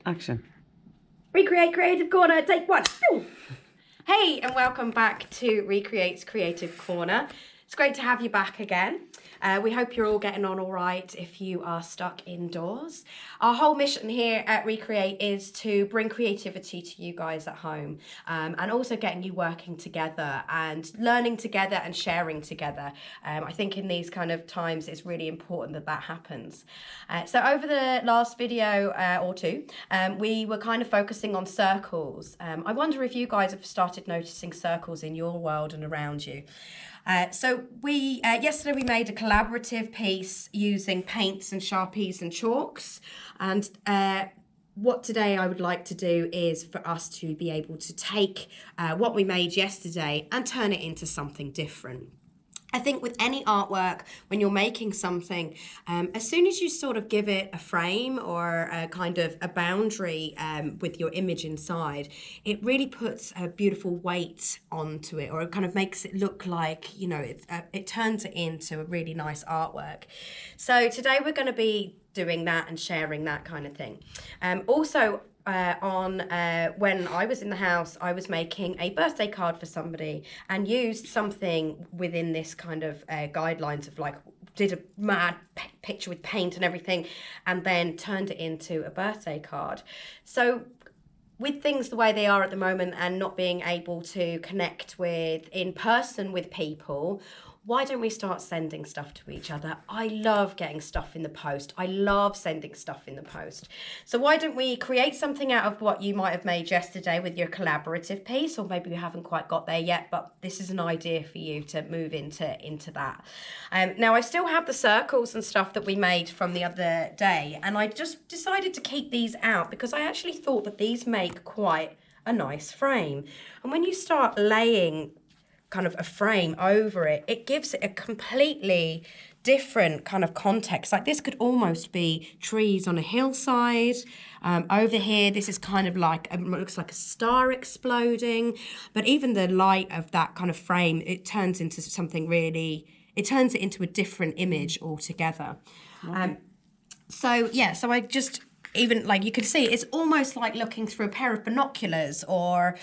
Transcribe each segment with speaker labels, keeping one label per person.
Speaker 1: Action.
Speaker 2: Recreate Creative Corner, take one. Hey, and welcome back to Recreate's Creative Corner. It's great to have you back again. We hope you're all getting on all right if you are stuck indoors. Our whole mission here at Recreate is to bring creativity to you guys at home, and also getting you working together and learning together and sharing together. I think in these kind of times it's really important that that happens. So over the last video or two, we were kind of focusing on circles. I wonder if you guys have started noticing circles in your world and around you. So yesterday we made a collaborative piece using paints and Sharpies and chalks, and what today I would like to do is for us to be able to take what we made yesterday and turn it into something different. I think with any artwork, when you're making something, as soon as you sort of give it a frame or a kind of a boundary with your image inside, it really puts a beautiful weight onto it, or it kind of makes it look like, you know, it turns it into a really nice artwork. So today we're going to be doing that and sharing that kind of thing. When I was in the house, I was making a birthday card for somebody and used something within this kind of guidelines of like, did a mad picture with paint and everything, and then turned it into a birthday card. So with things the way they are at the moment and not being able to connect with in person with people, why don't we start sending stuff to each other? I love getting stuff in the post. I love sending stuff in the post. So why don't we create something out of what you might have made yesterday with your collaborative piece, or maybe we haven't quite got there yet, but this is an idea for you to move into that. Now I still have the circles and stuff that we made from the other day, and I just decided to keep these out because I actually thought that these make quite a nice frame. And when you start laying kind of a frame over it, it gives it a completely different kind of context. Like this could almost be trees on a hillside. Over here, this is kind of like, it looks like a star exploding, but even the light of that kind of frame, it turns into something really, it turns it into a different image altogether. So I just, even like you can see, it's almost like looking through a pair of binoculars, or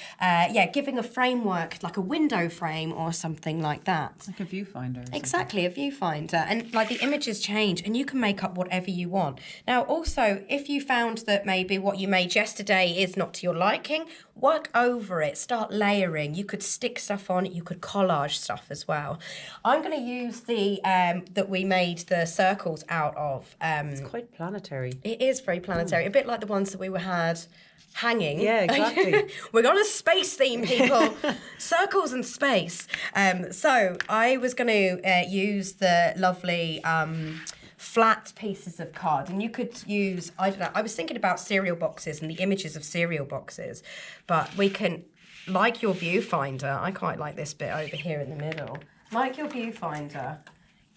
Speaker 2: giving a framework like a window frame or something like that.
Speaker 1: Like a viewfinder.
Speaker 2: Exactly, a viewfinder. And like the images change and you can make up whatever you want. Now also, if you found that maybe what you made yesterday is not to your liking, work over it, start layering. You could stick stuff on it, you could collage stuff as well. I'm going to use the that we made the circles out of.
Speaker 1: It's quite planetary.
Speaker 2: It is very planetary, a bit like the ones that we had hanging.
Speaker 1: Yeah, exactly.
Speaker 2: We're on a space theme, people. Circles and space. So I was going to use the lovely flat pieces of card, and you could use, I don't know, I was thinking about cereal boxes and the images of cereal boxes, but we can, like your viewfinder, I quite like this bit over here in the middle, like your viewfinder,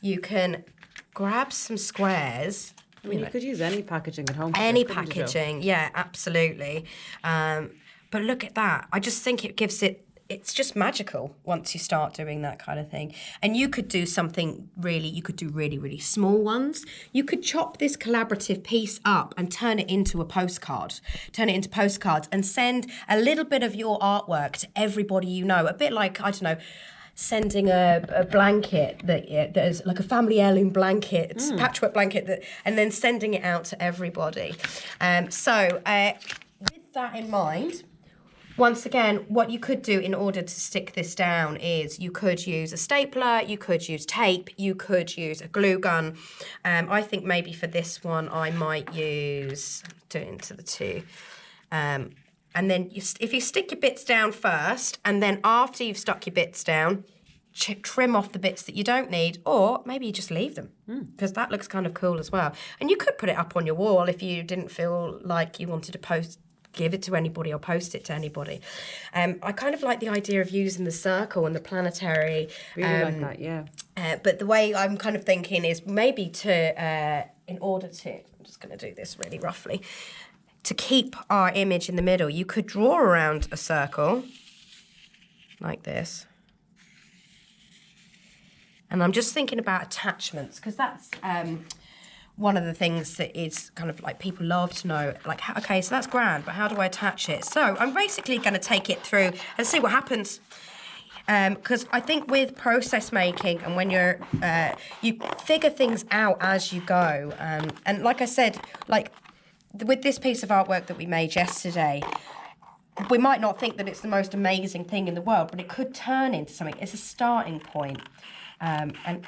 Speaker 2: you can grab some squares.
Speaker 1: I mean, you could use any packaging at home.
Speaker 2: Any packaging, yeah, absolutely. But look at that. I just think it gives it, it's just magical once you start doing that kind of thing. And you could do something really, you could do really, really small ones. You could chop this collaborative piece up and turn it into a postcard, turn it into postcards and send a little bit of your artwork to everybody you know. A bit like, I don't know, sending a blanket that is like a family heirloom blanket, it's a patchwork blanket, and then sending it out to everybody. So with that in mind, once again, what you could do in order to stick this down is you could use a stapler, you could use tape, you could use a glue gun. I think maybe for this one I might use, do it into the two. And then if you stick your bits down first, and then after you've stuck your bits down, trim off the bits that you don't need, or maybe you just leave them, because that looks kind of cool as well. And you could put it up on your wall if you didn't feel like you wanted to give it to anybody or post it to anybody. I kind of like the idea of using the circle and the planetary.
Speaker 1: Really like that, yeah.
Speaker 2: But the way I'm kind of thinking is maybe in order to, I'm just going to do this really roughly, to keep our image in the middle, you could draw around a circle like this. And I'm just thinking about attachments, because that's one of the things that is kind of like people love to know, like, okay, so that's grand, but how do I attach it? So I'm basically going to take it through and see what happens. Because I think with process making and when you're, you figure things out as you go. And like I said, like with this piece of artwork that we made yesterday, we might not think that it's the most amazing thing in the world, but it could turn into something. It's a starting point. And
Speaker 1: I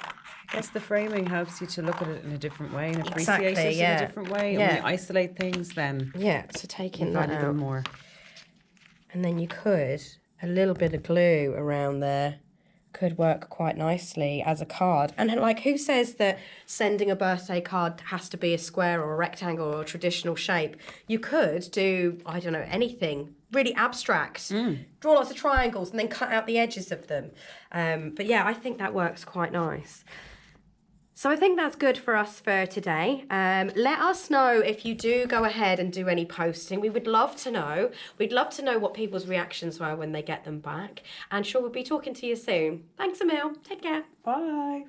Speaker 1: guess the framing helps you to look at it in a different way and appreciate
Speaker 2: Exactly,
Speaker 1: it
Speaker 2: yeah.
Speaker 1: in a different way. And
Speaker 2: Yeah.
Speaker 1: when you isolate things, then
Speaker 2: yeah, so taking
Speaker 1: you
Speaker 2: that
Speaker 1: value
Speaker 2: out.
Speaker 1: them more.
Speaker 2: And then you could, a little bit of glue around there could work quite nicely as a card. And like, who says that sending a birthday card has to be a square or a rectangle or a traditional shape? You could do, I don't know, anything really abstract. Draw lots of triangles and then cut out the edges of them. But yeah, I think that works quite nice. So I think that's good for us for today. Let us know if you do go ahead and do any posting. We would love to know. We'd love to know what people's reactions were when they get them back. And sure, we'll be talking to you soon. Thanks, Emil. Take care.
Speaker 1: Bye.